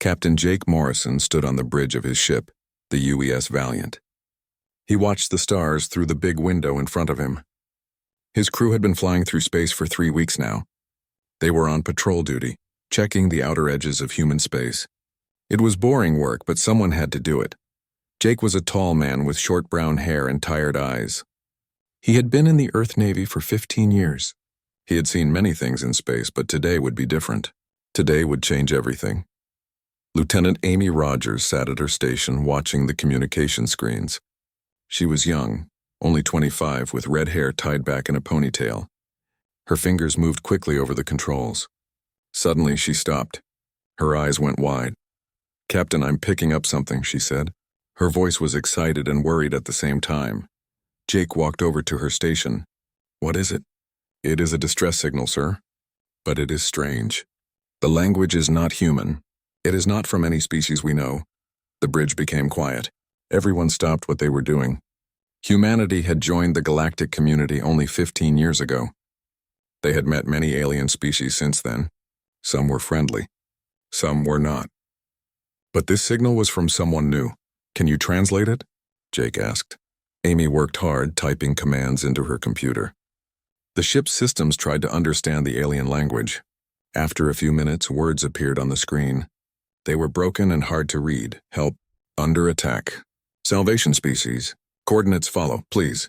Captain Jake Morrison stood on the bridge of his ship, the UES Valiant. He watched the stars through the big window in front of him. His crew had been flying through space for 3 weeks now. They were on patrol duty, checking the outer edges of human space. It was boring work, but someone had to do it. Jake was a tall man with short brown hair and tired eyes. He had been in the Earth Navy for 15 years. He had seen many things in space, but today would be different. Today would change everything. Lieutenant Amy Rogers sat at her station watching the communication screens. She was young, only 25, with red hair tied back in a ponytail. Her fingers moved quickly over the controls. Suddenly, she stopped. Her eyes went wide. "Captain, I'm picking up something," she said. Her voice was excited and worried at the same time. Jake walked over to her station. "What is it?" "It is a distress signal, sir. But it is strange. The language is not human. It is not from any species we know." The bridge became quiet. Everyone stopped what they were doing. Humanity had joined the galactic community only 15 years ago. They had met many alien species since then. Some were friendly. Some were not. But this signal was from someone new. "Can you translate it?" Jake asked. Amy worked hard, typing commands into her computer. The ship's systems tried to understand the alien language. After a few minutes, words appeared on the screen. They were broken and hard to read. "Help. Under attack. Salvation species. Coordinates follow, please."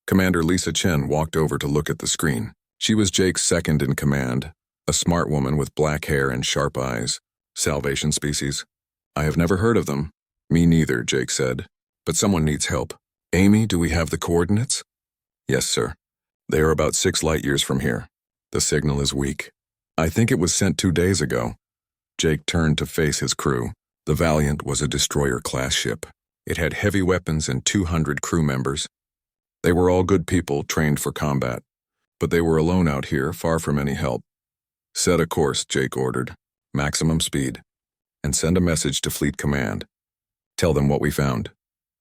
Commander Lisa Chen walked over to look at the screen. She was Jake's second in command, a smart woman with black hair and sharp eyes. "Salvation species? I have never heard of them." "Me neither," Jake said. "But someone needs help. Amy, do we have the coordinates?" "Yes, sir. They are about 6 light years from here. The signal is weak. I think it was sent 2 days ago." Jake turned to face his crew. The Valiant was a destroyer-class ship. It had heavy weapons and 200 crew members. They were all good people, trained for combat. But they were alone out here, far from any help. "Set a course," Jake ordered. "Maximum speed. And send a message to Fleet Command. Tell them what we found."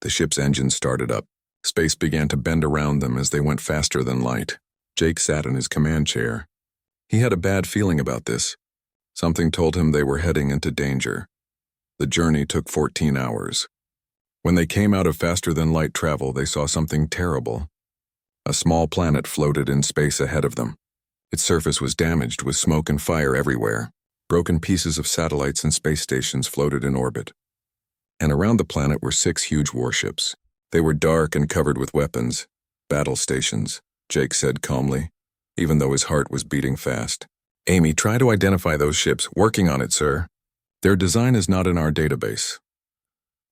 The ship's engines started up. Space began to bend around them as they went faster than light. Jake sat in his command chair. He had a bad feeling about this. Something told him they were heading into danger. The journey took 14 hours. When they came out of faster-than-light travel, they saw something terrible. A small planet floated in space ahead of them. Its surface was damaged with smoke and fire everywhere. Broken pieces of satellites and space stations floated in orbit. And around the planet were 6 huge warships. They were dark and covered with weapons. "Battle stations," Jake said calmly, even though his heart was beating fast. "Amy, try to identify those ships. Working on it, sir. Their design is not in our database."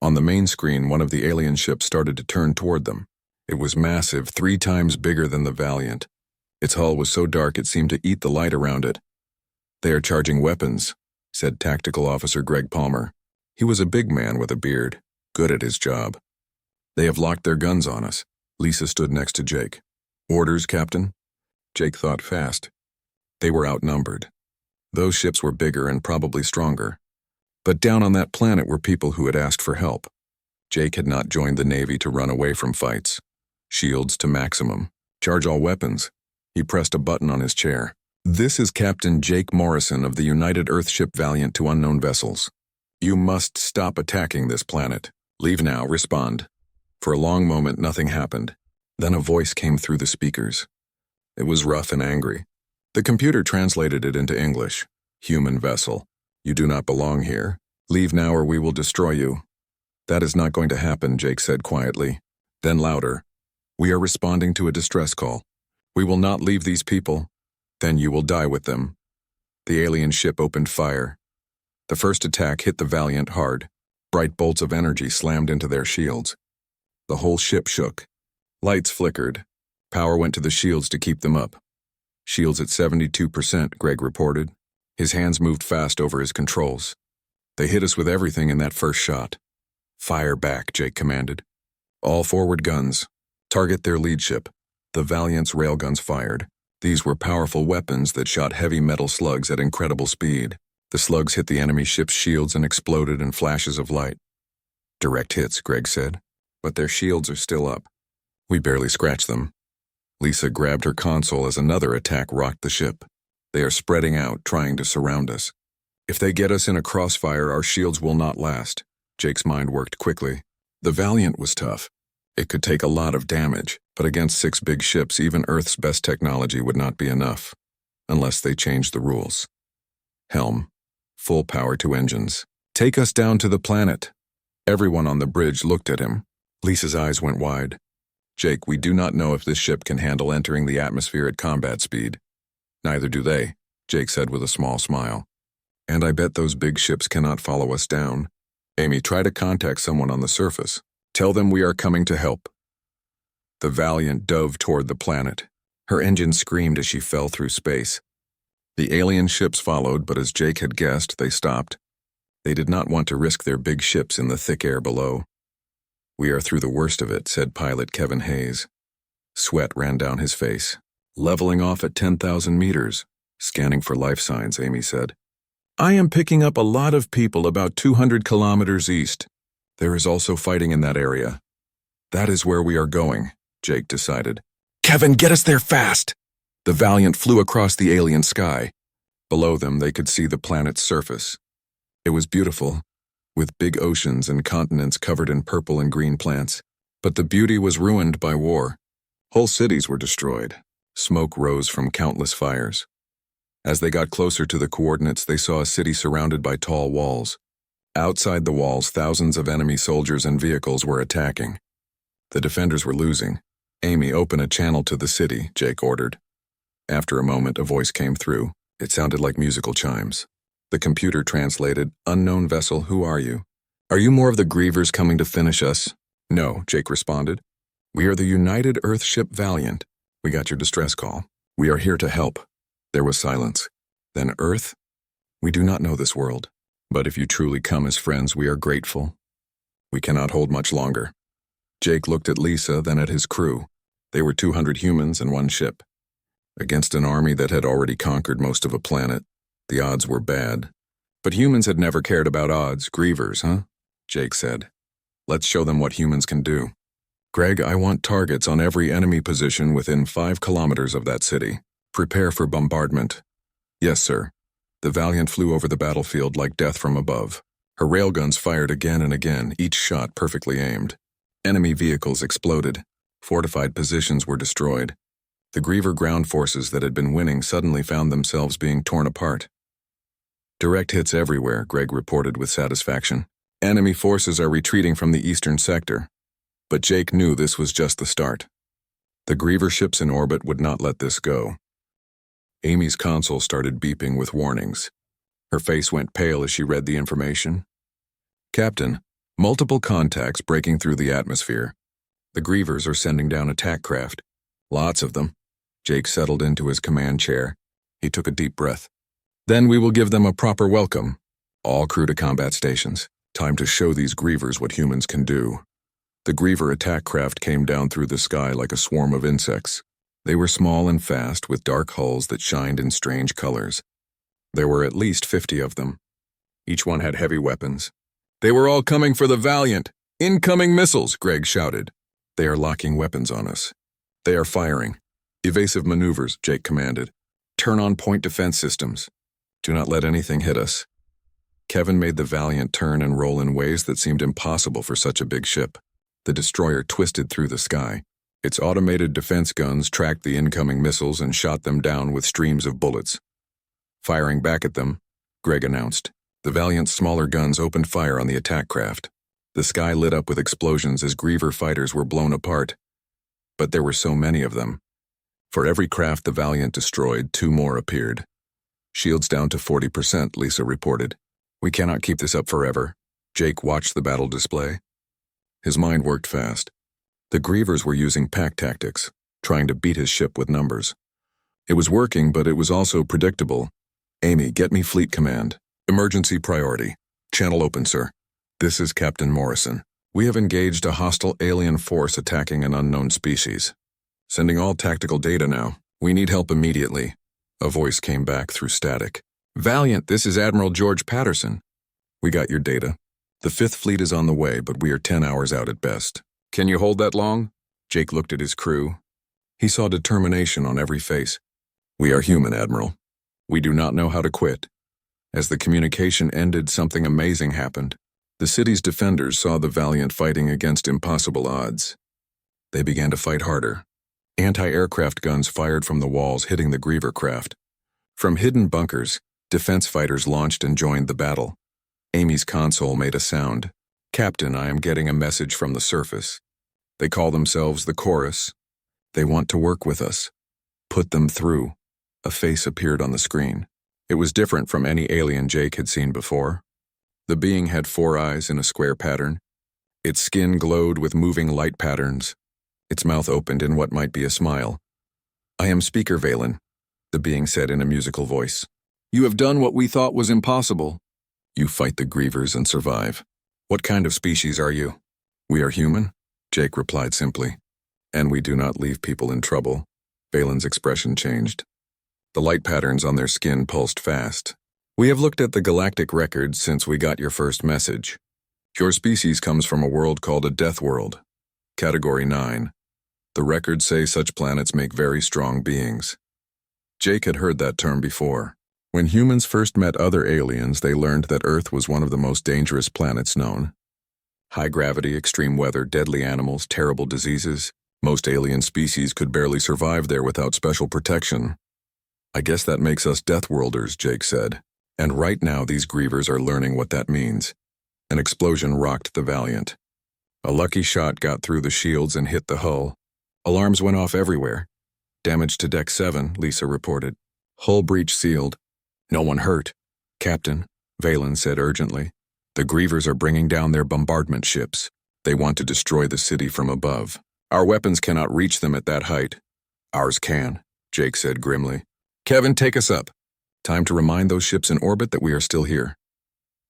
On the main screen, one of the alien ships started to turn toward them. It was massive, 3 times bigger than the Valiant. Its hull was so dark it seemed to eat the light around it. "They are charging weapons," said Tactical Officer Greg Palmer. He was a big man with a beard, good at his job. "They have locked their guns on us." Lisa stood next to Jake. "Orders, Captain?" Jake thought fast. They were outnumbered. Those ships were bigger and probably stronger. But down on that planet were people who had asked for help. Jake had not joined the Navy to run away from fights. Shields to maximum. Charge all weapons. He pressed a button on his chair. "This is Captain Jake Morrison of the United Earthship Valiant to unknown vessels. You must stop attacking this planet. Leave now, respond." For a long moment, nothing happened. Then a voice came through the speakers. It was rough and angry. The computer translated it into English. "Human vessel. You do not belong here. Leave now or we will destroy you." "That is not going to happen," Jake said quietly. Then louder. "We are responding to a distress call. We will not leave these people. Then you will die with them." The alien ship opened fire. The first attack hit the Valiant hard. Bright bolts of energy slammed into their shields. The whole ship shook. Lights flickered. Power went to the shields to keep them up. "Shields at 72%, Greg reported. His hands moved fast over his controls. "They hit us with everything in that first shot." "Fire back," Jake commanded. "All forward guns. Target their lead ship." The Valiant's railguns fired. These were powerful weapons that shot heavy metal slugs at incredible speed. The slugs hit the enemy ship's shields and exploded in flashes of light. "Direct hits," Greg said. "But their shields are still up. We barely scratched them." Lisa grabbed her console as another attack rocked the ship. "They are spreading out, trying to surround us." If they get us in a crossfire, our shields will not last. Jake's mind worked quickly. The Valiant was tough. It could take a lot of damage, but against 6 big ships, even Earth's best technology would not be enough, unless they changed the rules. Helm, full power to engines. Take us down to the planet. Everyone on the bridge looked at him. Lisa's eyes went wide. Jake, we do not know if this ship can handle entering the atmosphere at combat speed. Neither do they, Jake said with a small smile. And I bet those big ships cannot follow us down. Amy, try to contact someone on the surface. Tell them we are coming to help. The Valiant dove toward the planet. Her engine screamed as she fell through space. The alien ships followed, but as Jake had guessed, they stopped. They did not want to risk their big ships in the thick air below. We are through the worst of it, said pilot Kevin Hayes. Sweat ran down his face. Leveling off at 10,000 meters. Scanning for life signs, Amy said. I am picking up a lot of people about 200 kilometers east. There is also fighting in that area. That is where we are going, Jake decided. Kevin, get us there fast! The Valiant flew across the alien sky. Below them, they could see the planet's surface. It was beautiful, with big oceans and continents covered in purple and green plants. But the beauty was ruined by war. Whole cities were destroyed. Smoke rose from countless fires. As they got closer to the coordinates, they saw a city surrounded by tall walls. Outside the walls, thousands of enemy soldiers and vehicles were attacking. The defenders were losing. Amy, open a channel to the city, Jake ordered. After a moment, a voice came through. It sounded like musical chimes. The computer translated, Unknown vessel, who are you? Are you more of the grievers coming to finish us? No, Jake responded. We are the United Earth ship Valiant. We got your distress call. We are here to help. There was silence. Then Earth? We do not know this world. But if you truly come as friends, we are grateful. We cannot hold much longer. Jake looked at Lisa, then at his crew. They were 200 humans and 1 ship. Against an army that had already conquered most of a planet, the odds were bad. But humans had never cared about odds. Grievers, huh? Jake said. Let's show them what humans can do. Greg, I want targets on every enemy position within 5 kilometers of that city. Prepare for bombardment. Yes, sir. The Valiant flew over the battlefield like death from above. Her railguns fired again and again, each shot perfectly aimed. Enemy vehicles exploded. Fortified positions were destroyed. The Griever ground forces that had been winning suddenly found themselves being torn apart. Direct hits everywhere, Greg reported with satisfaction. Enemy forces are retreating from the eastern sector. But Jake knew this was just the start. The Griever ships in orbit would not let this go. Amy's console started beeping with warnings. Her face went pale as she read the information. Captain, multiple contacts breaking through the atmosphere. The Grievers are sending down attack craft. Lots of them. Jake settled into his command chair. He took a deep breath. Then we will give them a proper welcome. All crew to combat stations. Time to show these Grievers what humans can do. The Griever attack craft came down through the sky like a swarm of insects. They were small and fast, with dark hulls that shined in strange colors. There were at least 50 of them. Each one had heavy weapons. They were all coming for the Valiant. Incoming missiles, Greg shouted. They are locking weapons on us. They are firing. Evasive maneuvers, Jake commanded. Turn on point defense systems. Do not let anything hit us. Kevin made the Valiant turn and roll in ways that seemed impossible for such a big ship. The destroyer twisted through the sky. Its automated defense guns tracked the incoming missiles and shot them down with streams of bullets. Firing back at them, Greg announced. The Valiant's smaller guns opened fire on the attack craft. The sky lit up with explosions as Griever fighters were blown apart. But there were so many of them. For every craft the Valiant destroyed, 2 more appeared. Shields down to 40%, Lisa reported. We cannot keep this up forever. Jake watched the battle display. His mind worked fast. The Grievers were using pack tactics, trying to beat his ship with numbers. It was working, but it was also predictable. Amy, get me fleet command. Emergency priority. Channel open, sir. This is Captain Morrison. We have engaged a hostile alien force attacking an unknown species. Sending all tactical data now. We need help immediately. A voice came back through static. Valiant, this is Admiral George Patterson. We got your data. The 5th Fleet is on the way, but we are 10 hours out at best. Can you hold that long? Jake looked at his crew. He saw determination on every face. We are human, Admiral. We do not know how to quit. As the communication ended, something amazing happened. The city's defenders saw the Valiant fighting against impossible odds. They began to fight harder. Anti-aircraft guns fired from the walls, hitting the Griever craft. From hidden bunkers, defense fighters launched and joined the battle. Amy's console made a sound. "Captain, I am getting a message from the surface. They call themselves the Chorus. They want to work with us. Put them through." A face appeared on the screen. It was different from any alien Jake had seen before. The being had 4 eyes in a square pattern. Its skin glowed with moving light patterns. Its mouth opened in what might be a smile. "I am Speaker Valen," the being said in a musical voice. "You have done what we thought was impossible. You fight the Grievers and survive. What kind of species are you?" "We are human," Jake replied simply. "And we do not leave people in trouble." Valen's expression changed. The light patterns on their skin pulsed fast. "We have looked at the galactic records since we got your first message. Your species comes from a world called a Death World. Category 9. The records say such planets make very strong beings." Jake had heard that term before. When humans first met other aliens, they learned that Earth was one of the most dangerous planets known. High gravity, extreme weather, deadly animals, terrible diseases. Most alien species could barely survive there without special protection. "I guess that makes us Deathworlders," Jake said. "And right now these Grievers are learning what that means." An explosion rocked the Valiant. A lucky shot got through the shields and hit the hull. Alarms went off everywhere. "Damage to Deck 7, Lisa reported. "Hull breach sealed. No one hurt." "Captain," Valen said urgently, "the Grievers are bringing down their bombardment ships. They want to destroy the city from above. Our weapons cannot reach them at that height." "Ours can," Jake said grimly. "Kevin, take us up. Time to remind those ships in orbit that we are still here."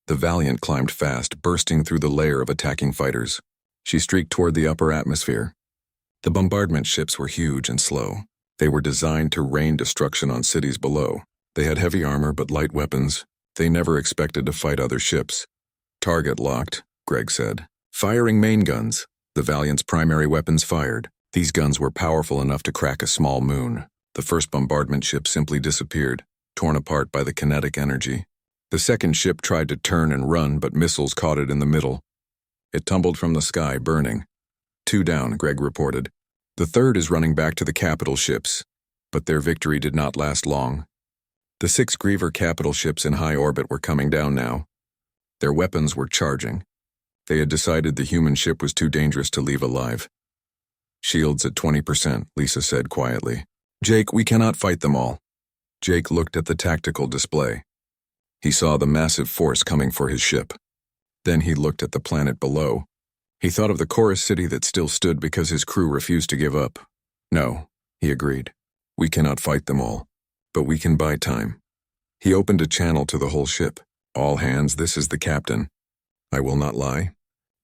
The Valiant climbed fast, bursting through the layer of attacking fighters. She streaked toward the upper atmosphere. The bombardment ships were huge and slow. They were designed to rain destruction on cities below. They had heavy armor but light weapons. They never expected to fight other ships. "Target locked," Greg said. "Firing main guns." The Valiant's primary weapons fired. These guns were powerful enough to crack a small moon. The first bombardment ship simply disappeared, torn apart by the kinetic energy. The second ship tried to turn and run, but missiles caught it in the middle. It tumbled from the sky, burning. 2 down, Greg reported. The third is running back to the capital ships, but their victory did not last long. The 6 Griever capital ships in high orbit were coming down now. Their weapons were charging. They had decided the human ship was too dangerous to leave alive. "Shields at 20%, Lisa said quietly. "Jake, we cannot fight them all." Jake looked at the tactical display. He saw the massive force coming for his ship. Then he looked at the planet below. He thought of the Chorus city that still stood because his crew refused to give up. "No," he agreed. "We cannot fight them all, but we can buy time." He opened a channel to the whole ship. "All hands, this is the captain. I will not lie.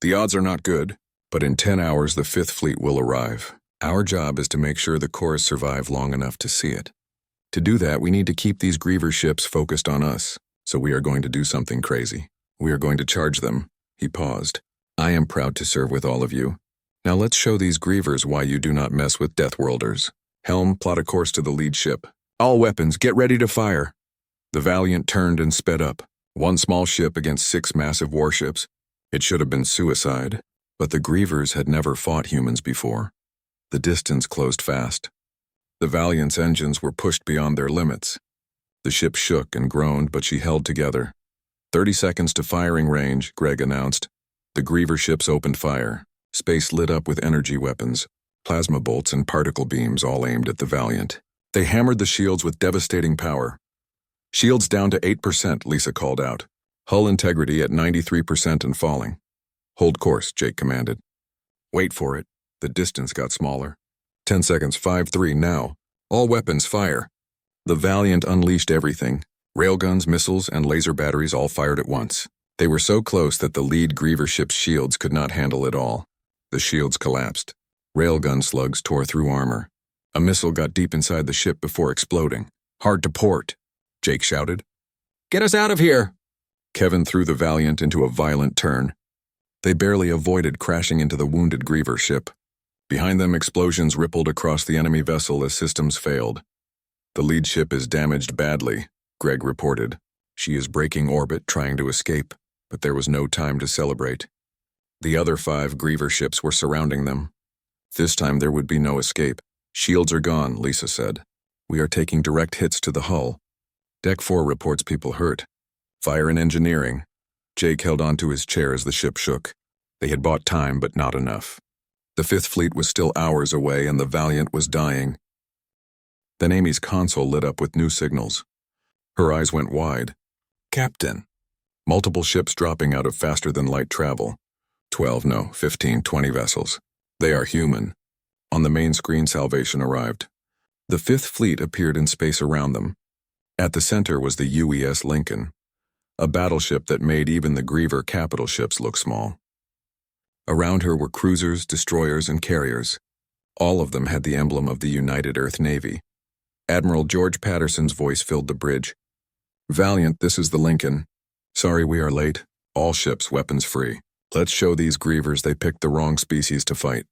The odds are not good, but in 10 hours the 5th Fleet will arrive. Our job is to make sure the Chorus survive long enough to see it. To do that, we need to keep these Griever ships focused on us, so we are going to do something crazy. We are going to charge them." He paused. "I am proud to serve with all of you. Now let's show these Grievers why you do not mess with Deathworlders. Helm, plot a course to the lead ship. All weapons, get ready to fire." The Valiant turned and sped up. 1 small ship against 6 massive warships. It should have been suicide, but the Grievers had never fought humans before. The distance closed fast. The Valiant's engines were pushed beyond their limits. The ship shook and groaned, but she held together. 30 seconds to firing range, Greg announced. The Griever ships opened fire. Space lit up with energy weapons, plasma bolts and particle beams all aimed at the Valiant. They hammered the shields with devastating power. "Shields down to 8%, Lisa called out. "Hull integrity at 93% and falling." "Hold course," Jake commanded. "Wait for it." The distance got smaller. 10 seconds, 5-3, now. "All weapons, fire." The Valiant unleashed everything. Railguns, missiles, and laser batteries all fired at once. They were so close that the lead Griever ship's shields could not handle it all. The shields collapsed. Railgun slugs tore through armor. A missile got deep inside the ship before exploding. "Hard to port," Jake shouted. "Get us out of here!" Kevin threw the Valiant into a violent turn. They barely avoided crashing into the wounded Griever ship. Behind them, explosions rippled across the enemy vessel as systems failed. "The lead ship is damaged badly," Greg reported. She is breaking orbit, trying to escape, but there was no time to celebrate. The other 5 Griever ships were surrounding them. This time there would be no escape. Shields are gone, Lisa said. We are taking direct hits to the hull. Deck 4 reports people hurt. Fire and engineering. Jake held onto his chair as the ship shook. They had bought time, but not enough. The 5th Fleet was still hours away, and the Valiant was dying. Then Amy's console lit up with new signals. Her eyes went wide. Captain. Multiple ships dropping out of faster-than-light travel. 12, no, 15, 20 vessels. They are human. On the main screen, salvation arrived. The 5th Fleet appeared in space around them. At the center was the UES Lincoln, a battleship that made even the Griever capital ships look small. Around her were cruisers, destroyers, and carriers. All of them had the emblem of the United Earth Navy. Admiral George Patterson's voice filled the bridge. Valiant, this is the Lincoln. Sorry we are late. All ships weapons free. Let's show these Grievers they picked the wrong species to fight.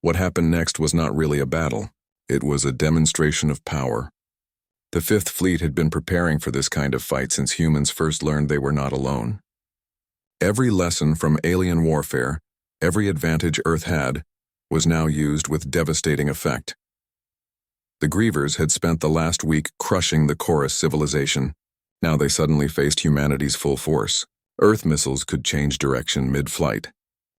What happened next was not really a battle. It was a demonstration of power. The 5th Fleet had been preparing for this kind of fight since humans first learned they were not alone. Every lesson from alien warfare, every advantage Earth had, was now used with devastating effect. The Grievers had spent the last week crushing the Chorus civilization. Now they suddenly faced humanity's full force. Earth missiles could change direction mid-flight.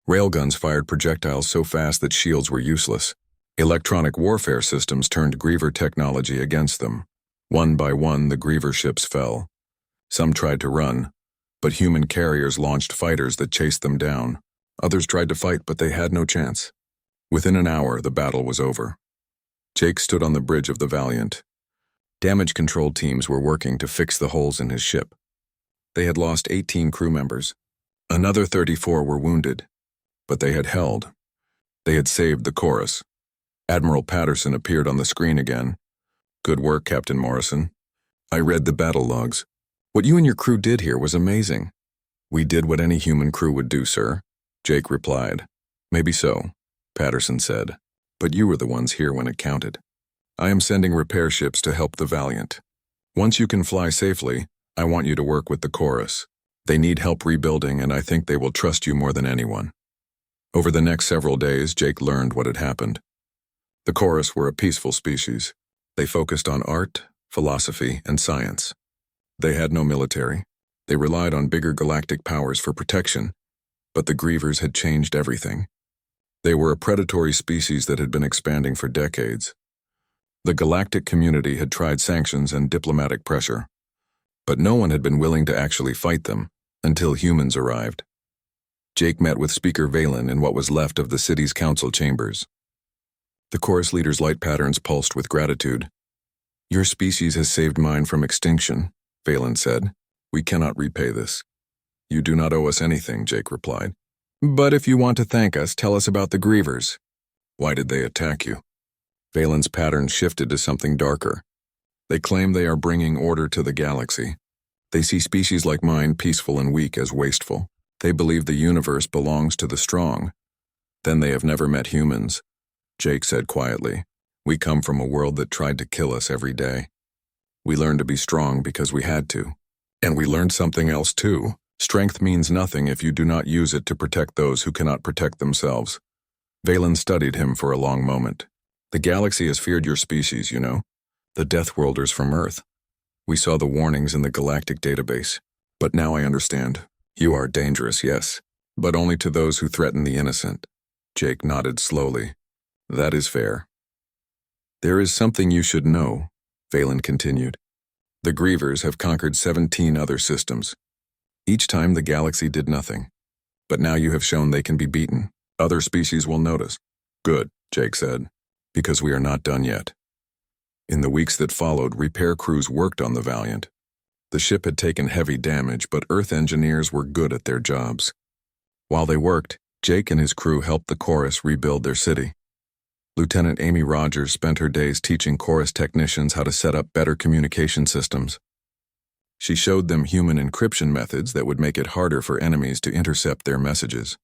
Railguns fired projectiles so fast that shields were useless. Electronic warfare systems turned Griever technology against them. One by one, the Griever ships fell. Some tried to run, but human carriers launched fighters that chased them down. Others tried to fight, but they had no chance. Within an hour, the battle was over. Jake stood on the bridge of the Valiant. Damage control teams were working to fix the holes in his ship. They had lost 18 crew members. Another 34 were wounded, but they had held. They had saved the Chorus. Admiral Patterson appeared on the screen again. Good work, Captain Morrison. I read the battle logs. What you and your crew did here was amazing. We did what any human crew would do, sir, Jake replied. Maybe so, Patterson said, but you were the ones here when it counted. I am sending repair ships to help the Valiant. Once you can fly safely, I want you to work with the Chorus. They need help rebuilding, and I think they will trust you more than anyone. Over the next several days, Jake learned what had happened. The Chorus were a peaceful species. They focused on art, philosophy, and science. They had no military. They relied on bigger galactic powers for protection, but the Grievers had changed everything. They were a predatory species that had been expanding for decades. The galactic community had tried sanctions and diplomatic pressure, but no one had been willing to actually fight them until humans arrived. Jake met with Speaker Valen in what was left of the city's council chambers. The Chorus leader's light patterns pulsed with gratitude. Your species has saved mine from extinction, Valen said. We cannot repay this. You do not owe us anything, Jake replied. But if you want to thank us, tell us about the Grievers. Why did they attack you? Valen's pattern shifted to something darker. They claim they are bringing order to the galaxy. They see species like mine, peaceful and weak, as wasteful. They believe the universe belongs to the strong. Then they have never met humans, Jake said quietly. We come from a world that tried to kill us every day. We learned to be strong because we had to. And we learned something else too. Strength means nothing if you do not use it to protect those who cannot protect themselves. Valen studied him for a long moment. The galaxy has feared your species, you know. The Deathworlders from Earth. We saw the warnings in the galactic database. But now I understand. You are dangerous, yes, but only to those who threaten the innocent. Jake nodded slowly. That is fair. There is something you should know, Valen continued. The Grievers have conquered 17 other systems. Each time the galaxy did nothing. But now you have shown they can be beaten. Other species will notice. Good, Jake said, because we are not done yet. In the weeks that followed, repair crews worked on the Valiant. The ship had taken heavy damage, but Earth engineers were good at their jobs. While they worked, Jake and his crew helped the Chorus rebuild their city. Lieutenant Amy Rogers spent her days teaching Chorus technicians how to set up better communication systems. She showed them human encryption methods that would make it harder for enemies to intercept their messages.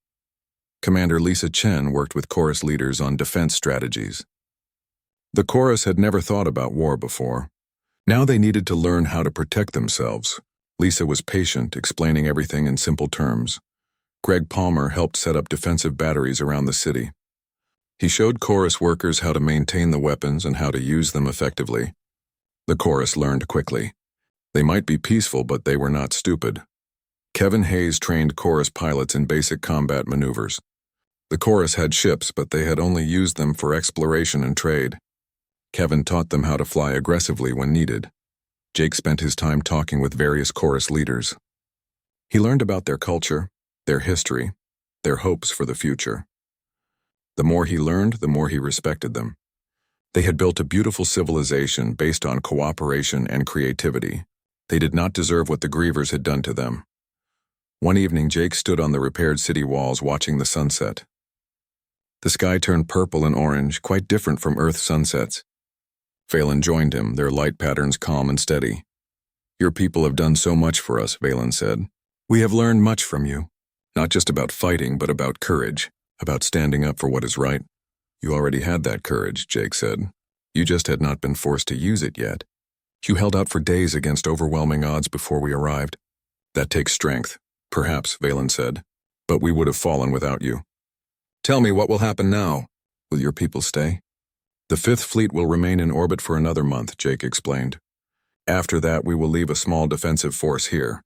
Commander Lisa Chen worked with Chorus leaders on defense strategies. The Chorus had never thought about war before. Now they needed to learn how to protect themselves. Lisa was patient, explaining everything in simple terms. Greg Palmer helped set up defensive batteries around the city. He showed chorus workers how to maintain the weapons and how to use them effectively. The chorus learned quickly. They might be peaceful, but they were not stupid. Kevin Hayes trained chorus pilots in basic combat maneuvers. The chorus had ships, but they had only used them for exploration and trade. Kevin taught them how to fly aggressively when needed. Jake spent his time talking with various chorus leaders. He learned about their culture, their history, their hopes for the future. The more he learned, the more he respected them. They had built a beautiful civilization based on cooperation and creativity. They did not deserve what the Grievers had done to them. One evening, Jake stood on the repaired city walls watching the sunset. The sky turned purple and orange, quite different from Earth's sunsets. Valen joined him, their light patterns calm and steady. "Your people have done so much for us," Valen said. "We have learned much from you, not just about fighting, but about courage, about standing up for what is right." "You already had that courage," Jake said. "You just had not been forced to use it yet. You held out for days against overwhelming odds before we arrived." "That takes strength, perhaps," Valen said, "but we would have fallen without you." "Tell me, what will happen now? Will your people stay?" "The Fifth Fleet will remain in orbit for another month," Jake explained. "After that, we will leave a small defensive force here,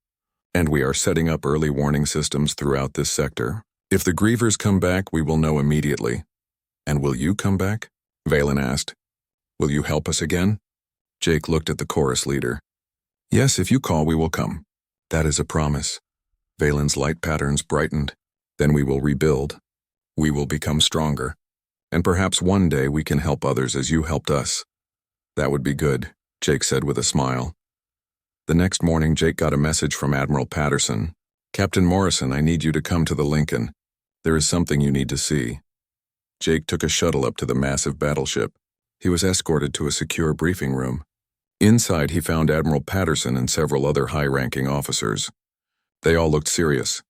and we are setting up early warning systems throughout this sector. If the Grievers come back, we will know immediately." "And will you come back?" Valen asked. "Will you help us again?" Jake looked at the chorus leader. "Yes, if you call, we will come." "That is a promise." Valen's light patterns brightened. "Then we will rebuild. We will become stronger. And perhaps one day we can help others as you helped us." "That would be good," Jake said with a smile. The next morning, Jake got a message from Admiral Patterson. "Captain Morrison, I need you to come to the Lincoln. There is something you need to see." Jake took a shuttle up to the massive battleship. He was escorted to a secure briefing room. Inside, he found Admiral Patterson and several other high-ranking officers. They all looked serious.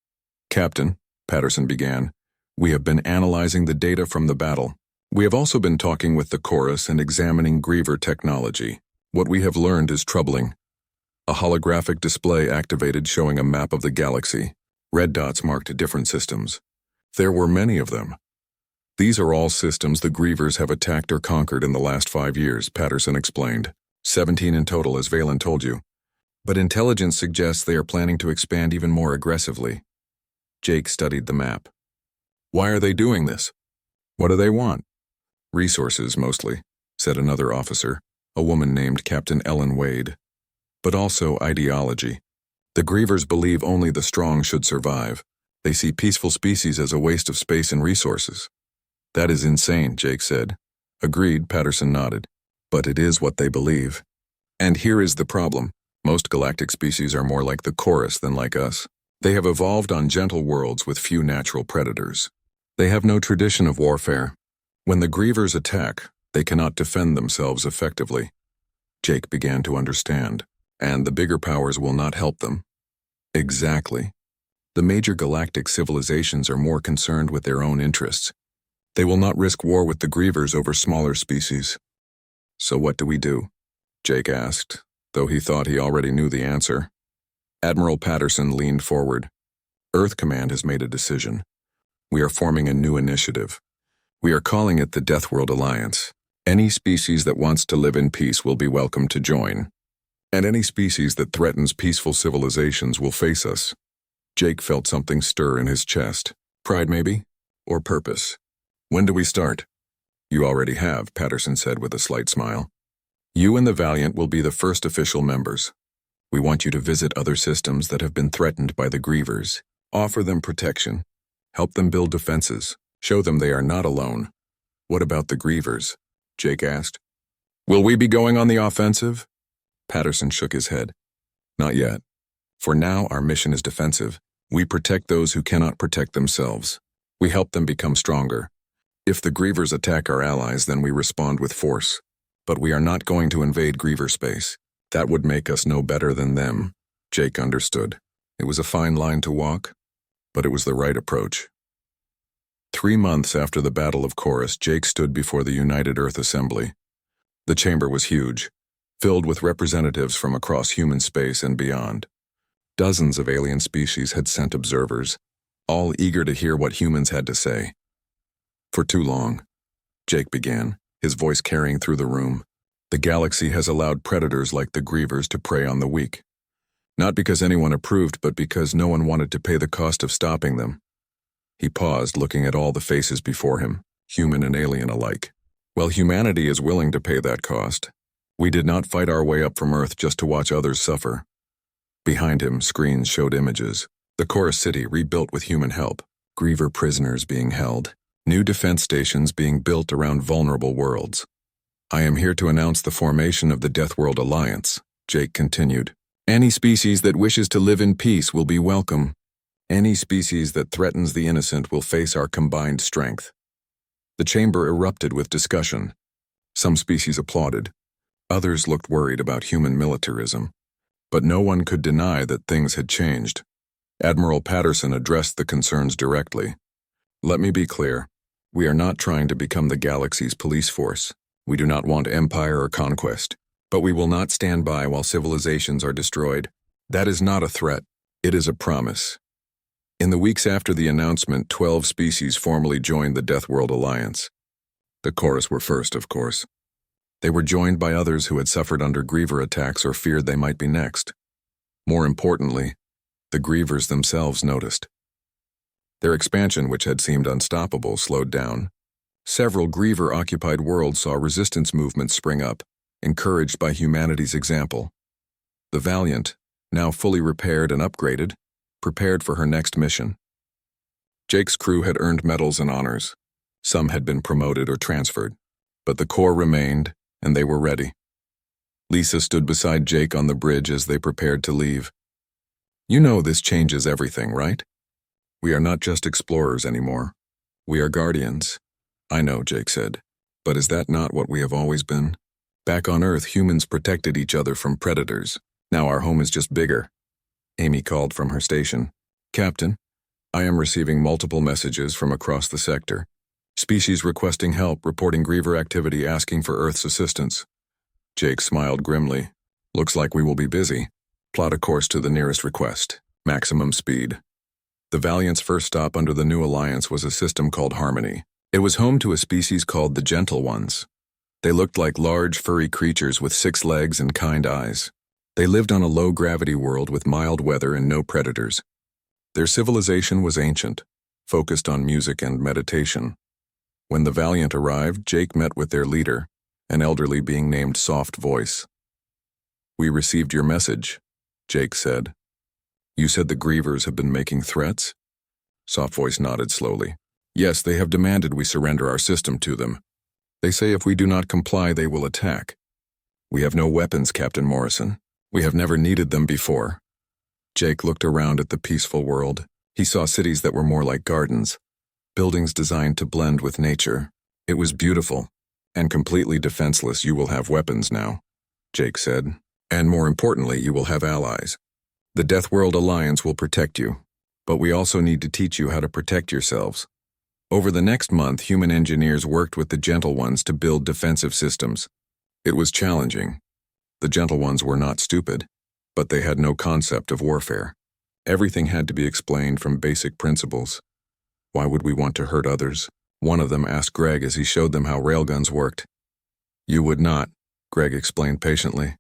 "Captain," Patterson began, "we have been analyzing the data from the battle. We have also been talking with the chorus and examining Griever technology. What we have learned is troubling." A holographic display activated showing a map of the galaxy. Red dots marked different systems. There were many of them. "These are all systems the Grievers have attacked or conquered in the last 5 years," Patterson explained. 17 in total, as Valen told you. But intelligence suggests they are planning to expand even more aggressively. Jake studied the map. "Why are they doing this? What do they want?" "Resources, mostly," said another officer, a woman named Captain Ellen Wade. "But also ideology. The Grievers believe only the strong should survive. They see peaceful species as a waste of space and resources." "That is insane," Jake said. "Agreed," Patterson nodded. "But it is what they believe. And here is the problem. Most galactic species are more like the chorus than like us. They have evolved on gentle worlds with few natural predators. They have no tradition of warfare. When the Grievers attack, they cannot defend themselves effectively." Jake began to understand. "And the bigger powers will not help them." "Exactly. The major galactic civilizations are more concerned with their own interests. They will not risk war with the Grievers over smaller species." "So what do we do?" Jake asked, though he thought he already knew the answer. Admiral Patterson leaned forward. "Earth Command has made a decision. We are forming a new initiative. We are calling it the Deathworld Alliance. Any species that wants to live in peace will be welcome to join. And any species that threatens peaceful civilizations will face us." Jake felt something stir in his chest. Pride, maybe? Or purpose? "When do we start?" "You already have," Patterson said with a slight smile. "You and the Valiant will be the first official members. We want you to visit other systems that have been threatened by the Grievers. Offer them protection. Help them build defenses. Show them they are not alone." "What about the Grievers?" Jake asked. "Will we be going on the offensive?" Patterson shook his head. "Not yet. For now, our mission is defensive. We protect those who cannot protect themselves. We help them become stronger. If the Grievers attack our allies, then we respond with force. But we are not going to invade Griever space. That would make us no better than them." Jake understood. It was a fine line to walk, but it was the right approach. 3 months after the Battle of Chorus, Jake stood before the United Earth Assembly. The chamber was huge, filled with representatives from across human space and beyond. Dozens of alien species had sent observers, all eager to hear what humans had to say. For too long, Jake began, his voice carrying through the room. The galaxy has allowed predators like the Grievers to prey on the weak. Not because anyone approved, but because no one wanted to pay the cost of stopping them. He paused, looking at all the faces before him, human and alien alike. Well, humanity is willing to pay that cost. We did not fight our way up from Earth just to watch others suffer. Behind him, screens showed images. The Chorus City rebuilt with human help, Griever prisoners being held, new defense stations being built around vulnerable worlds. I am here to announce the formation of the Deathworld Alliance, Jake continued. Any species that wishes to live in peace will be welcome. Any species that threatens the innocent will face our combined strength. The chamber erupted with discussion. Some species applauded. Others looked worried about human militarism. But no one could deny that things had changed. Admiral Patterson addressed the concerns directly. Let me be clear. We are not trying to become the galaxy's police force. We do not want empire or conquest. But we will not stand by while civilizations are destroyed. That is not a threat. It is a promise. In the weeks after the announcement, 12 species formally joined the Deathworld Alliance. The Chorus were first, of course. They were joined by others who had suffered under Griever attacks or feared they might be next. More importantly, the Grievers themselves noticed. Their expansion, which had seemed unstoppable, slowed down. Several Griever-occupied worlds saw resistance movements spring up, encouraged by humanity's example. The Valiant, now fully repaired and upgraded, prepared for her next mission. Jake's crew had earned medals and honors. Some had been promoted or transferred, but the core remained, and they were ready. Lisa stood beside Jake on the bridge as they prepared to leave. You know this changes everything, right? We are not just explorers anymore. We are guardians. I know, Jake said, but is that not what we have always been? Back on Earth, humans protected each other from predators. Now our home is just bigger. Amy called from her station. Captain, I am receiving multiple messages from across the sector. Species requesting help, reporting Griever activity, asking for Earth's assistance. Jake smiled grimly. Looks like we will be busy. Plot a course to the nearest request. Maximum speed. The Valiant's first stop under the new alliance was a system called Harmony. It was home to a species called the Gentle Ones. They looked like large, furry creatures with 6 legs and kind eyes. They lived on a low-gravity world with mild weather and no predators. Their civilization was ancient, focused on music and meditation. When the Valiant arrived, Jake met with their leader, an elderly being named Soft Voice. We received your message, Jake said. You said the Grievers have been making threats? Soft Voice nodded slowly. Yes, they have demanded we surrender our system to them. They say if we do not comply, they will attack. We have no weapons, Captain Morrison. We have never needed them before. Jake looked around at the peaceful world. He saw cities that were more like gardens, buildings designed to blend with nature. It was beautiful, and completely defenseless. You will have weapons now, Jake said. And more importantly, you will have allies. The Deathworld Alliance will protect you, but we also need to teach you how to protect yourselves. Over the next month, human engineers worked with the Gentle Ones to build defensive systems. It was challenging. The Gentle Ones were not stupid, but they had no concept of warfare. Everything had to be explained from basic principles. Why would we want to hurt others? One of them asked Greg as he showed them how railguns worked. You would not, Greg explained patiently.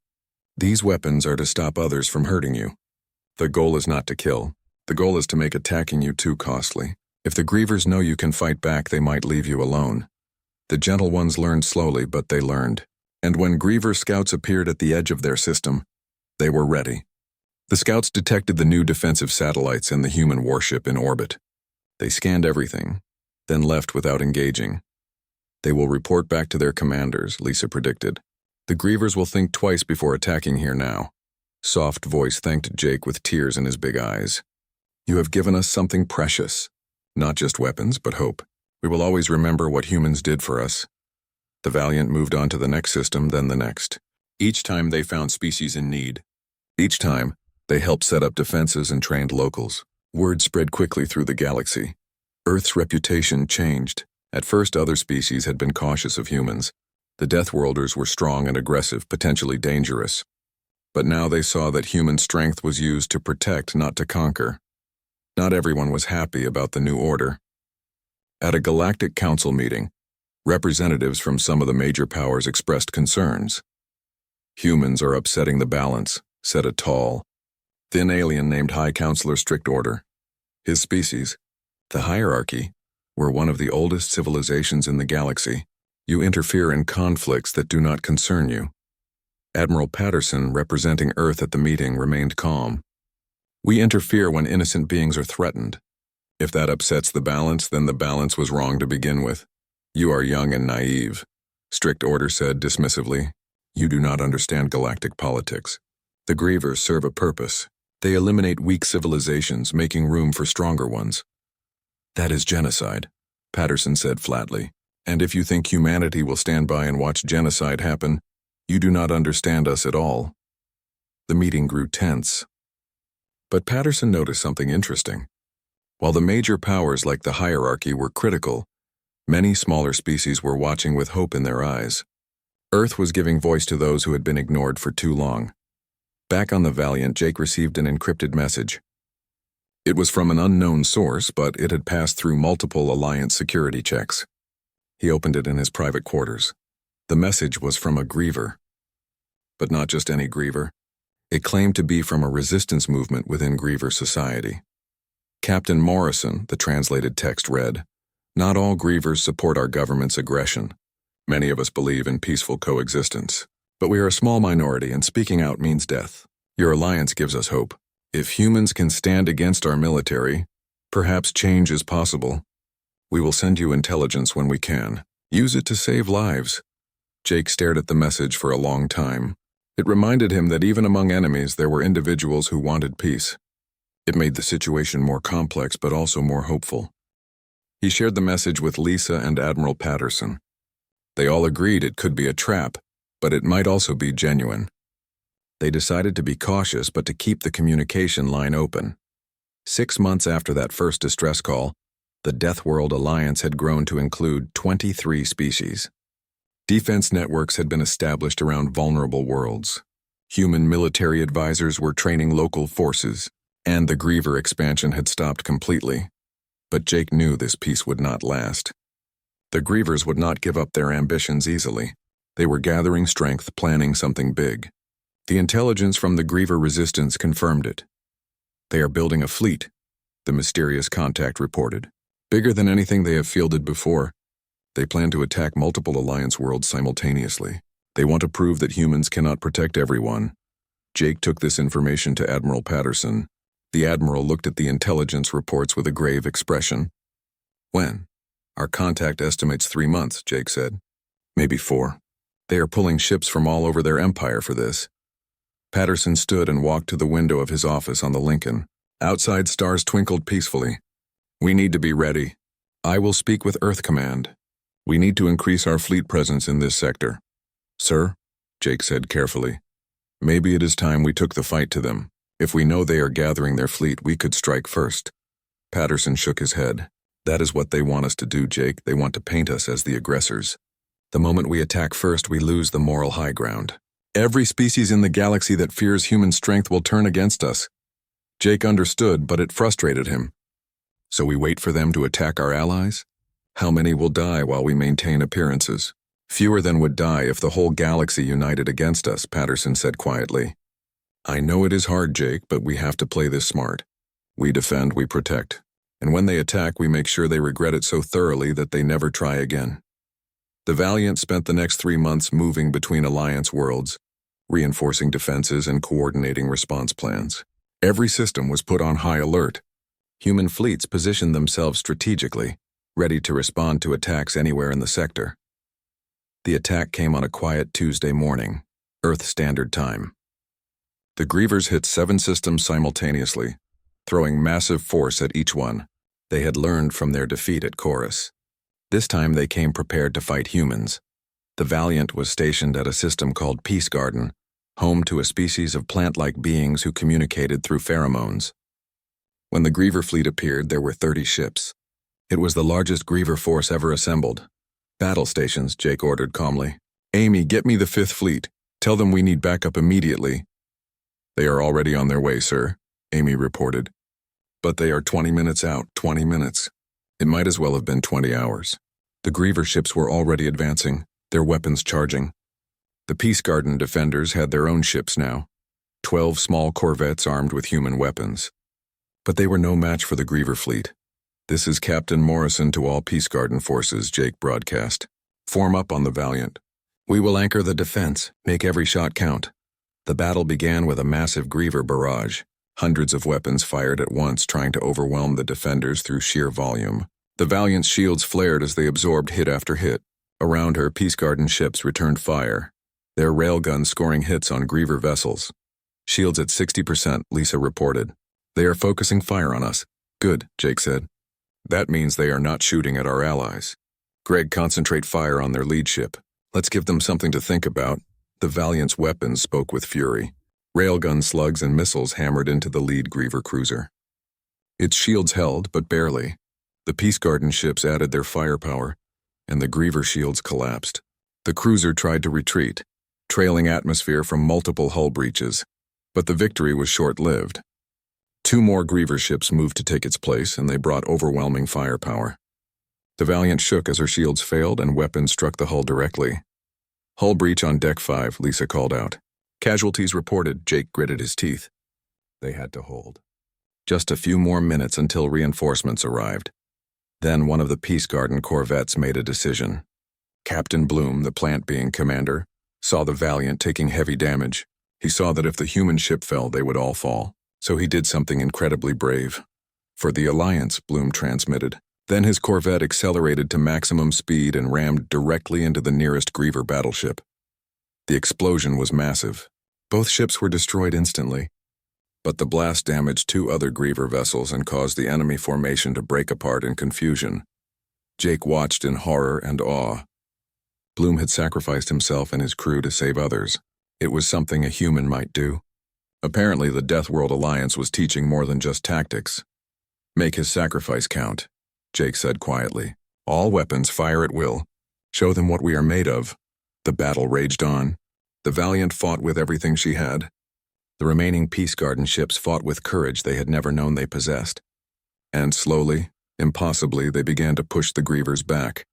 These weapons are to stop others from hurting you. The goal is not to kill. The goal is to make attacking you too costly. If the Grievers know you can fight back, they might leave you alone. The Gentle Ones learned slowly, but they learned. And when Griever scouts appeared at the edge of their system, they were ready. The scouts detected the new defensive satellites and the human warship in orbit. They scanned everything, then left without engaging. They will report back to their commanders, Lisa predicted. The Grievers will think twice before attacking here now. Soft Voice thanked Jake with tears in his big eyes. You have given us something precious. Not just weapons, but hope. We will always remember what humans did for us. The Valiant moved on to the next system, then the next. Each time they found species in need. Each time, they helped set up defenses and trained locals. Word spread quickly through the galaxy. Earth's reputation changed. At first, other species had been cautious of humans. The Deathworlders were strong and aggressive, potentially dangerous. But now they saw that human strength was used to protect, not to conquer. Not everyone was happy about the new order. At a Galactic Council meeting, representatives from some of the major powers expressed concerns. "Humans are upsetting the balance," said a tall, thin alien named High Counselor Strict Order. His species, the hierarchy, were one of the oldest civilizations in the galaxy. "You interfere in conflicts that do not concern you." Admiral Patterson, representing Earth at the meeting, remained calm. "We interfere when innocent beings are threatened. If that upsets the balance, then the balance was wrong to begin with. You are young and naive," Strict Order said dismissively. "You do not understand galactic politics. The Grievers serve a purpose. They eliminate weak civilizations, making room for stronger ones." "That is genocide," Patterson said flatly. "And if you think humanity will stand by and watch genocide happen, you do not understand us at all." The meeting grew tense. But Patterson noticed something interesting. While the major powers like the hierarchy were critical, many smaller species were watching with hope in their eyes. Earth was giving voice to those who had been ignored for too long. Back on the Valiant, Jake received an encrypted message. It was from an unknown source, but it had passed through multiple Alliance security checks. He opened it in his private quarters. The message was from a Griever. But not just any Griever. It claimed to be from a resistance movement within Griever society. "Captain Morrison," the translated text read, "Not all Grievers support our government's aggression. Many of us believe in peaceful coexistence. But we are a small minority, and speaking out means death. Your alliance gives us hope. If humans can stand against our military, perhaps change is possible. We will send you intelligence when we can. Use it to save lives." Jake stared at the message for a long time. It reminded him that even among enemies there were individuals who wanted peace. It made the situation more complex but also more hopeful. He shared the message with Lisa and Admiral Patterson. They all agreed it could be a trap, but it might also be genuine. They decided to be cautious but to keep the communication line open. 6 months after that first distress call, the Deathworld Alliance had grown to include 23 species. Defense networks had been established around vulnerable worlds. Human military advisors were training local forces, and the Griever expansion had stopped completely. But Jake knew this peace would not last. The Grievers would not give up their ambitions easily. They were gathering strength, planning something big. The intelligence from the Griever resistance confirmed it. "They are building a fleet," the mysterious contact reported. "Bigger than anything they have fielded before. They plan to attack multiple Alliance worlds simultaneously. They want to prove that humans cannot protect everyone." Jake took this information to Admiral Patterson. The Admiral looked at the intelligence reports with a grave expression. "When?" "Our contact estimates 3 months," Jake said. "Maybe 4. They are pulling ships from all over their empire for this." Patterson stood and walked to the window of his office on the Lincoln. Outside, stars twinkled peacefully. "We need to be ready. I will speak with Earth Command. We need to increase our fleet presence in this sector." "Sir," Jake said carefully, "maybe it is time we took the fight to them. If we know they are gathering their fleet, we could strike first." Patterson shook his head. "That is what they want us to do, Jake. They want to paint us as the aggressors. The moment we attack first, we lose the moral high ground. Every species in the galaxy that fears human strength will turn against us." Jake understood, but it frustrated him. "So we wait for them to attack our allies? How many will die while we maintain appearances?" "Fewer than would die if the whole galaxy united against us," Patterson said quietly. "I know it is hard, Jake, but we have to play this smart. We defend, we protect. And when they attack, we make sure they regret it so thoroughly that they never try again." The Valiant spent the next 3 months moving between Alliance worlds, reinforcing defenses and coordinating response plans. Every system was put on high alert. Human fleets positioned themselves strategically, ready to respond to attacks anywhere in the sector. The attack came on a quiet Tuesday morning, Earth Standard Time. The Grievers hit 7 systems simultaneously, throwing massive force at each one. They had learned from their defeat at Chorus. This time they came prepared to fight humans. The Valiant was stationed at a system called Peace Garden, home to a species of plant-like beings who communicated through pheromones. When the Griever fleet appeared, there were 30 ships. It was the largest Griever force ever assembled. "Battle stations," Jake ordered calmly. "Amy, get me the 5th Fleet. Tell them we need backup immediately." They are already on their way, sir, Amy reported. But they are 20 minutes out, 20 minutes. It might as well have been 20 hours. The Griever ships were already advancing, their weapons charging. The Peace Garden defenders had their own ships now, 12 small corvettes armed with human weapons. But they were no match for the Griever fleet. This is Captain Morrison to all Peace Garden forces, Jake broadcast. Form up on the Valiant. We will anchor the defense, make every shot count. The battle began with a massive Griever barrage, hundreds of weapons fired at once trying to overwhelm the defenders through sheer volume. The Valiant's shields flared as they absorbed hit after hit. Around her, Peace Garden ships returned fire, their railguns scoring hits on Griever vessels. Shields at 60%, Lisa reported. They are focusing fire on us. Good, Jake said. That means they are not shooting at our allies. Greg, concentrate fire on their lead ship. Let's give them something to think about. The Valiant's weapons spoke with fury. Railgun slugs and missiles hammered into the lead Griever cruiser. Its shields held, but barely. The Peace Garden ships added their firepower, and the Griever shields collapsed. The cruiser tried to retreat, trailing atmosphere from multiple hull breaches, but the victory was short-lived. 2 more Griever ships moved to take its place, and they brought overwhelming firepower. The Valiant shook as her shields failed and weapons struck the hull directly. Hull breach on Deck 5, Lisa called out. Casualties reported, Jake gritted his teeth. They had to hold. Just a few more minutes until reinforcements arrived. Then one of the Peace Garden corvettes made a decision. Captain Bloom, the plant being commander, saw the Valiant taking heavy damage. He saw that if the human ship fell, they would all fall. So he did something incredibly brave. For the Alliance, Bloom transmitted. Then his corvette accelerated to maximum speed and rammed directly into the nearest Griever battleship. The explosion was massive. Both ships were destroyed instantly, but the blast damaged 2 other Griever vessels and caused the enemy formation to break apart in confusion. Jake watched in horror and awe. Bloom had sacrificed himself and his crew to save others. It was something a human might do. Apparently, the Deathworld Alliance was teaching more than just tactics. Make his sacrifice count, Jake said quietly. All weapons fire at will. Show them what we are made of. The battle raged on. The Valiant fought with everything she had. The remaining Peace Garden ships fought with courage they had never known they possessed. And slowly, impossibly, they began to push the Grievers back.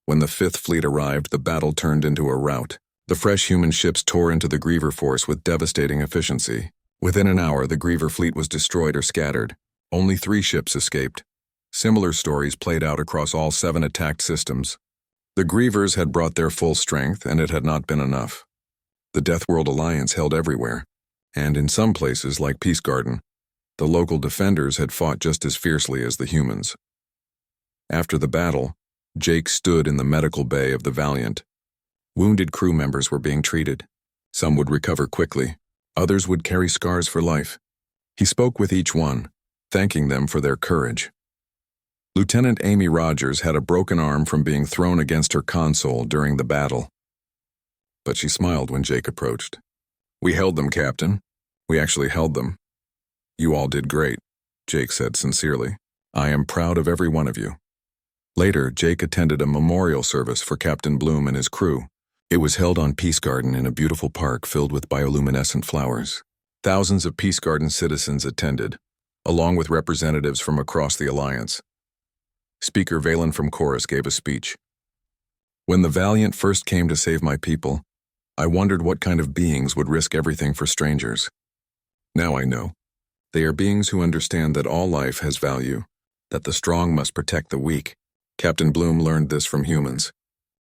When the 5th Fleet arrived, the battle turned into a rout. The fresh human ships tore into the Griever force with devastating efficiency. Within an hour, the Griever fleet was destroyed or scattered. Only 3 ships escaped. Similar stories played out across all 7 attacked systems. The Grievers had brought their full strength, and it had not been enough. The Deathworld Alliance held everywhere, and in some places, like Peace Garden, the local defenders had fought just as fiercely as the humans. After the battle, Jake stood in the medical bay of the Valiant. Wounded crew members were being treated. Some would recover quickly. Others would carry scars for life. He spoke with each one, thanking them for their courage. Lieutenant Amy Rogers had a broken arm from being thrown against her console during the battle. But she smiled when Jake approached. We held them, Captain. We actually held them. You all did great, Jake said sincerely. I am proud of every one of you. Later, Jake attended a memorial service for Captain Bloom and his crew. It was held on Peace Garden in a beautiful park filled with bioluminescent flowers. Thousands of Peace Garden citizens attended, along with representatives from across the Alliance. Speaker Valen from Chorus gave a speech. When the Valiant first came to save my people, I wondered what kind of beings would risk everything for strangers. Now I know. They are beings who understand that all life has value, that the strong must protect the weak. Captain Bloom learned this from humans,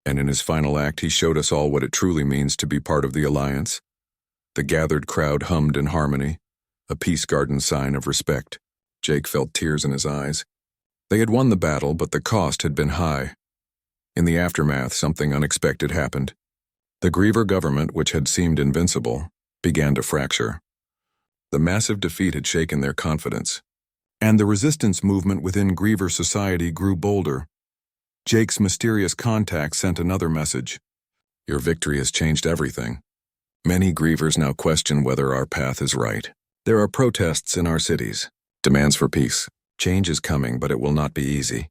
and in his final act he showed us all what it truly means to be part of the Alliance. The gathered crowd hummed in harmony, a Peace Garden sign of respect. Jake felt tears in his eyes. They had won the battle, but the cost had been high. In the aftermath, something unexpected happened. The Griever government, which had seemed invincible, began to fracture. The massive defeat had shaken their confidence, and the resistance movement within Griever society grew bolder. Jake's mysterious contact sent another message. Your victory has changed everything. Many Grievers now question whether our path is right. There are protests in our cities, demands for peace. Change is coming, but it will not be easy.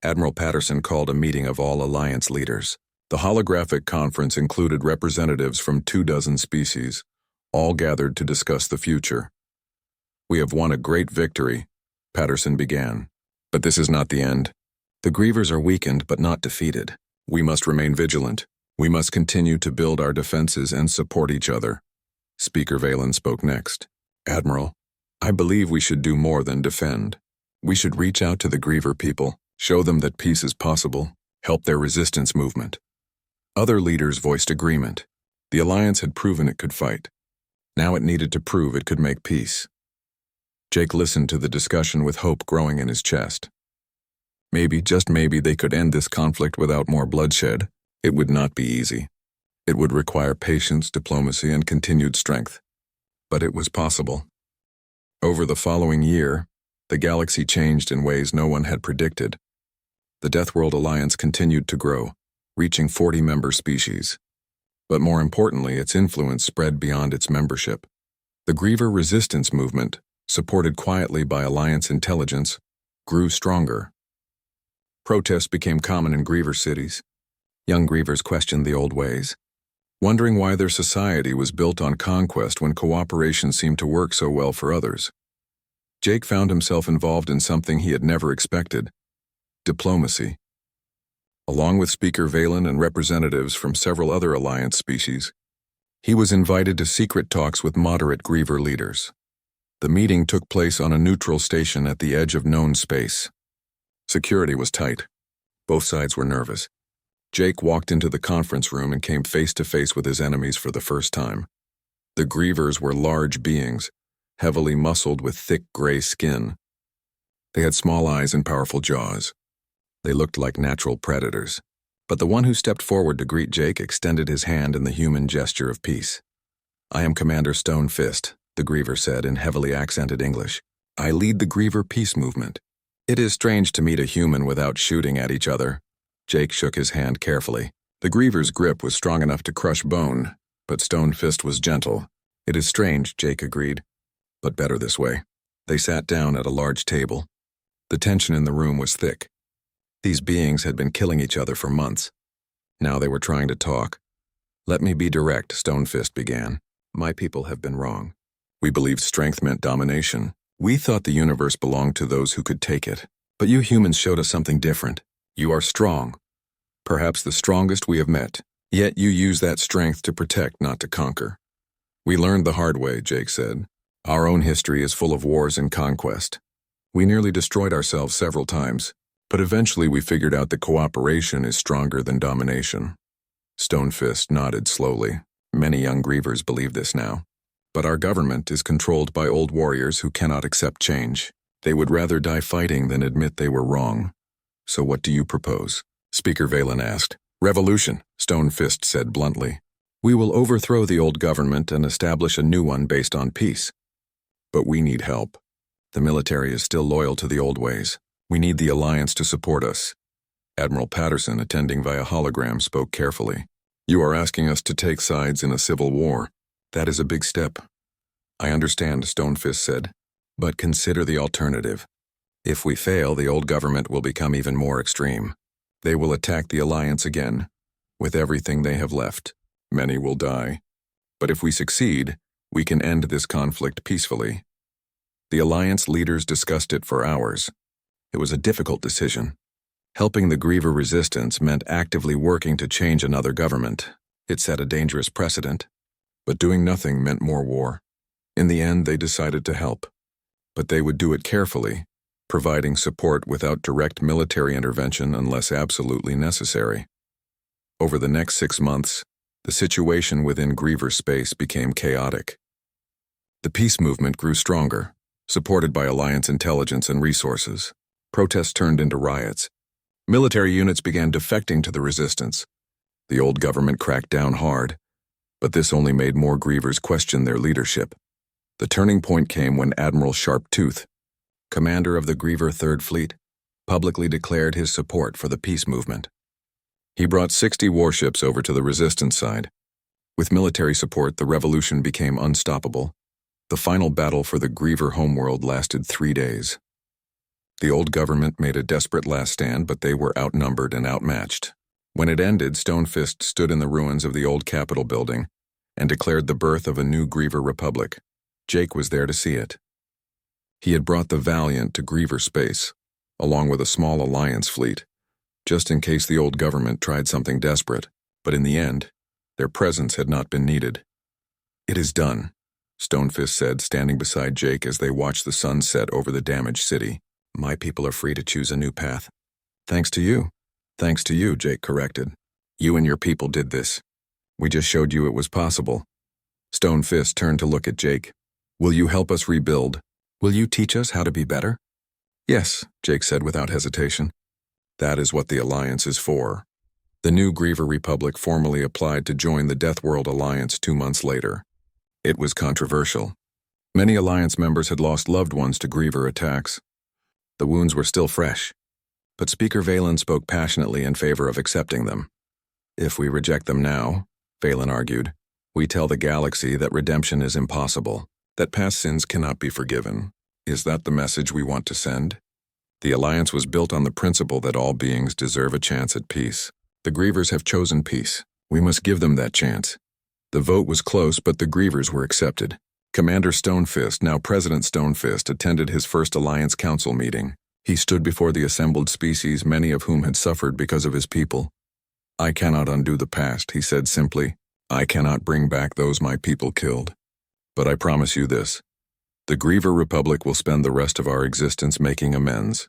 Admiral Patterson called a meeting of all Alliance leaders. The holographic conference included representatives from 24 species, all gathered to discuss the future. "We have won a great victory," Patterson began. "But this is not the end. The Grievers are weakened but not defeated. We must remain vigilant. We must continue to build our defenses and support each other." Speaker Valen spoke next. "Admiral, I believe we should do more than defend. We should reach out to the Griever people, show them that peace is possible, help their resistance movement." Other leaders voiced agreement. The Alliance had proven it could fight. Now it needed to prove it could make peace. Jake listened to the discussion with hope growing in his chest. Maybe, just maybe, they could end this conflict without more bloodshed. It would not be easy. It would require patience, diplomacy, and continued strength. But it was possible. Over the following year, the galaxy changed in ways no one had predicted. The Deathworld Alliance continued to grow, reaching 40 member species. But more importantly, its influence spread beyond its membership. The Griever resistance movement, supported quietly by Alliance intelligence, grew stronger. Protests became common in Griever cities. Young Grievers questioned the old ways, wondering why their society was built on conquest when cooperation seemed to work so well for others. Jake found himself involved in something he had never expected: diplomacy. Along with Speaker Valen and representatives from several other Alliance species, he was invited to secret talks with moderate Griever leaders. The meeting took place on a neutral station at the edge of known space. Security was tight. Both sides were nervous. Jake walked into the conference room and came face to face with his enemies for the first time. The Grievers were large beings, heavily muscled with thick gray skin. They had small eyes and powerful jaws. They looked like natural predators. But the one who stepped forward to greet Jake extended his hand in the human gesture of peace. "I am Commander Stonefist," the Griever said in heavily accented English. "I lead the Griever peace movement. It is strange to meet a human without shooting at each other." Jake shook his hand carefully. The Griever's grip was strong enough to crush bone, but Stonefist was gentle. "It is strange," Jake agreed, "but better this way." They sat down at a large table. The tension in the room was thick. These beings had been killing each other for months. Now they were trying to talk. "Let me be direct," Stonefist began. "My people have been wrong. We believed strength meant domination. We thought the universe belonged to those who could take it. But you humans showed us something different. You are strong. Perhaps the strongest we have met. Yet you use that strength to protect, not to conquer." "We learned the hard way," Jake said. "Our own history is full of wars and conquest. We nearly destroyed ourselves several times, but eventually we figured out that cooperation is stronger than domination." Stonefist nodded slowly. Many young Grievers believe this now. "But our government is controlled by old warriors who cannot accept change. They would rather die fighting than admit they were wrong. So what do you propose?" Speaker Valen asked. "Revolution," Stonefist said bluntly. "We will overthrow the old government and establish a new one based on peace. But we need help. The military is still loyal to the old ways. We need the Alliance to support us." Admiral Patterson, attending via hologram, spoke carefully. "You are asking us to take sides in a civil war. That is a big step." "I understand," Stonefist said, "but consider the alternative. If we fail, the old government will become even more extreme. They will attack the Alliance again, with everything they have left. Many will die. But if we succeed, we can end this conflict peacefully." The Alliance leaders discussed it for hours. It was a difficult decision. Helping the Griever resistance meant actively working to change another government. It set a dangerous precedent. But doing nothing meant more war. In the end, they decided to help. But they would do it carefully, providing support without direct military intervention unless absolutely necessary. Over the next 6 months, the situation within Griever space became chaotic. The peace movement grew stronger, supported by Alliance intelligence and resources. Protests turned into riots. Military units began defecting to the resistance. The old government cracked down hard, but this only made more Grievers question their leadership. The turning point came when Admiral Sharptooth, commander of the Griever Third Fleet, publicly declared his support for the peace movement. He brought 60 warships over to the resistance side. With military support, the revolution became unstoppable. The final battle for the Griever homeworld lasted 3 days. The old government made a desperate last stand, but they were outnumbered and outmatched. When it ended, Stonefist stood in the ruins of the old Capitol building and declared the birth of a new Griever Republic. Jake was there to see it. He had brought the Valiant to Griever space, along with a small alliance fleet, just in case the old government tried something desperate, but in the end, their presence had not been needed. "It is done," Stonefist said, standing beside Jake as they watched the sun set over the damaged city. "My people are free to choose a new path." "Thanks to you." "Thanks to you," Jake corrected. "You and your people did this. We just showed you it was possible." Stonefist turned to look at Jake. "Will you help us rebuild? Will you teach us how to be better?" "Yes," Jake said without hesitation. "That is what the Alliance is for." The new Griever Republic formally applied to join the Deathworld Alliance 2 months later. It was controversial. Many Alliance members had lost loved ones to Griever attacks. The wounds were still fresh, but Speaker Valen spoke passionately in favor of accepting them. "If we reject them now," Valen argued, "we tell the galaxy that redemption is impossible, that past sins cannot be forgiven. Is that the message we want to send?" The Alliance was built on the principle that all beings deserve a chance at peace. The Grievers have chosen peace. We must give them that chance. The vote was close, but the Grievers were accepted. Commander Stonefist, now President Stonefist, attended his first Alliance Council meeting. He stood before the assembled species, many of whom had suffered because of his people. "I cannot undo the past," he said simply. "I cannot bring back those my people killed. But I promise you this. The Griever Republic will spend the rest of our existence making amends.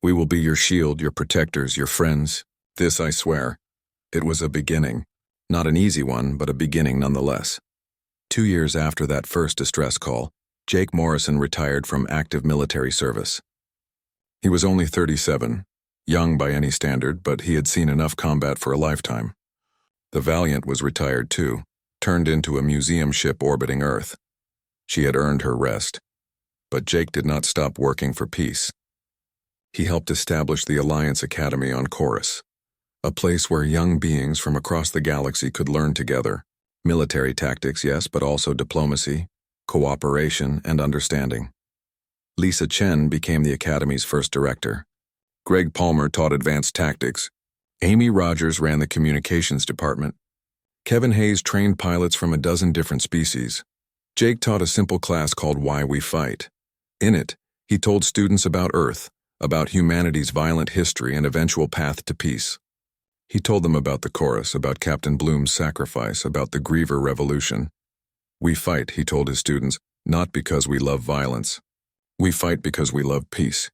We will be your shield, your protectors, your friends. This I swear." It was a beginning. Not an easy one, but a beginning nonetheless. 2 years after that first distress call, Jake Morrison retired from active military service. He was only 37, young by any standard, but he had seen enough combat for a lifetime. The Valiant was retired too, turned into a museum ship orbiting Earth. She had earned her rest. But Jake did not stop working for peace. He helped establish the Alliance Academy on Chorus, a place where young beings from across the galaxy could learn together. Military tactics, yes, but also diplomacy, cooperation, and understanding. Lisa Chen became the Academy's first director. Greg Palmer taught advanced tactics. Amy Rogers ran the communications department. Kevin Hayes trained pilots from a dozen different species. Jake taught a simple class called Why We Fight. In it, he told students about Earth, about humanity's violent history and eventual path to peace. He told them about the chorus, about Captain Bloom's sacrifice, about the Griever Revolution. "We fight," he told his students, "not because we love violence. We fight because we love peace.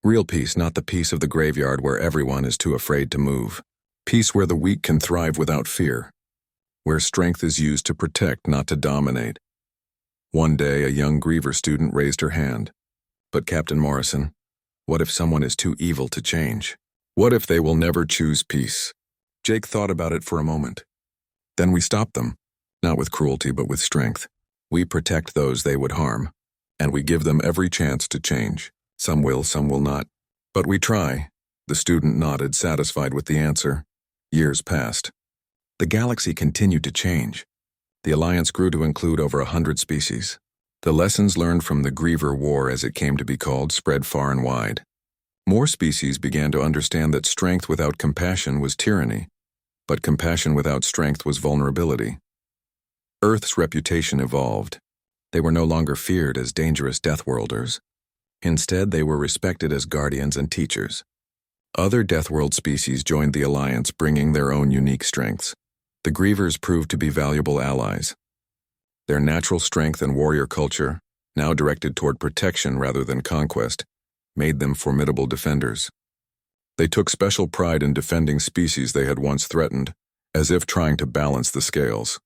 Real peace, not the peace of the graveyard where everyone is too afraid to move. Peace where the weak can thrive without fear. Where strength is used to protect, not to dominate." One day, a young Griever student raised her hand. "But Captain Morrison, what if someone is too evil to change? What if they will never choose peace?" Jake thought about it for a moment. "Then we stop them, not with cruelty but with strength. We protect those they would harm, and we give them every chance to change. Some will not. But we try." The student nodded, satisfied with the answer. Years passed. The galaxy continued to change. The Alliance grew to include over 100 species. The lessons learned from the Griever War, as it came to be called, spread far and wide. More species began to understand that strength without compassion was tyranny, but compassion without strength was vulnerability. Earth's reputation evolved. They were no longer feared as dangerous Deathworlders. Instead, they were respected as guardians and teachers. Other Deathworld species joined the Alliance, bringing their own unique strengths. The Grievers proved to be valuable allies. Their natural strength and warrior culture, now directed toward protection rather than conquest, made them formidable defenders. They took special pride in defending species they had once threatened, as if trying to balance the scales.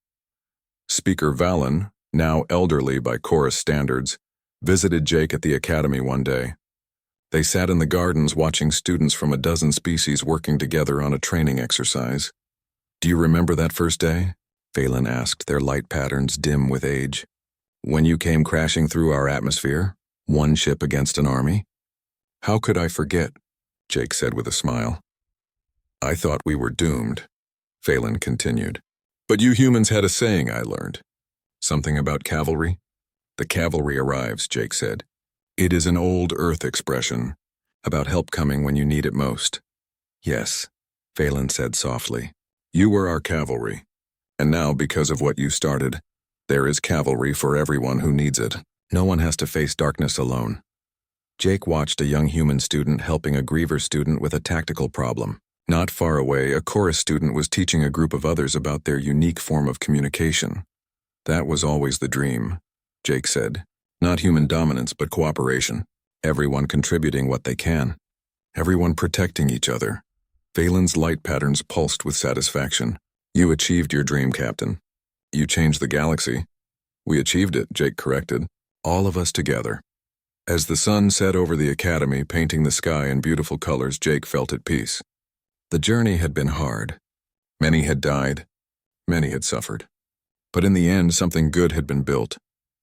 Speaker Valen, now elderly by Chorus standards, visited Jake at the Academy one day. They sat in the gardens watching students from a dozen species working together on a training exercise. "Do you remember that first day?" Valen asked, their light patterns dim with age. "When you came crashing through our atmosphere, one ship against an army?" "How could I forget?" Jake said with a smile. "I thought we were doomed," Valen continued. "But you humans had a saying, I learned. Something about cavalry?" "The cavalry arrives," Jake said. "It is an old Earth expression, about help coming when you need it most." "Yes," Valen said softly. "You were our cavalry. And now, because of what you started, There is cavalry for everyone who needs it. No one has to face darkness alone. Jake watched a young human student helping a griever student with a tactical problem. Not far away, a chorus student was teaching a group of others about their unique form of communication. That was always the dream, Jake said. Not human dominance, but cooperation. Everyone contributing what they can. Everyone protecting each other. Valen's light patterns pulsed with satisfaction. You achieved your dream, Captain. You changed the galaxy. We achieved it, Jake corrected. All of us together. As the sun set over the academy, painting the sky in beautiful colors, Jake felt at peace. The journey had been hard. Many had died. Many had suffered. But in the end, something good had been built.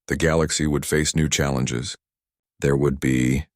The galaxy would face new challenges. There would be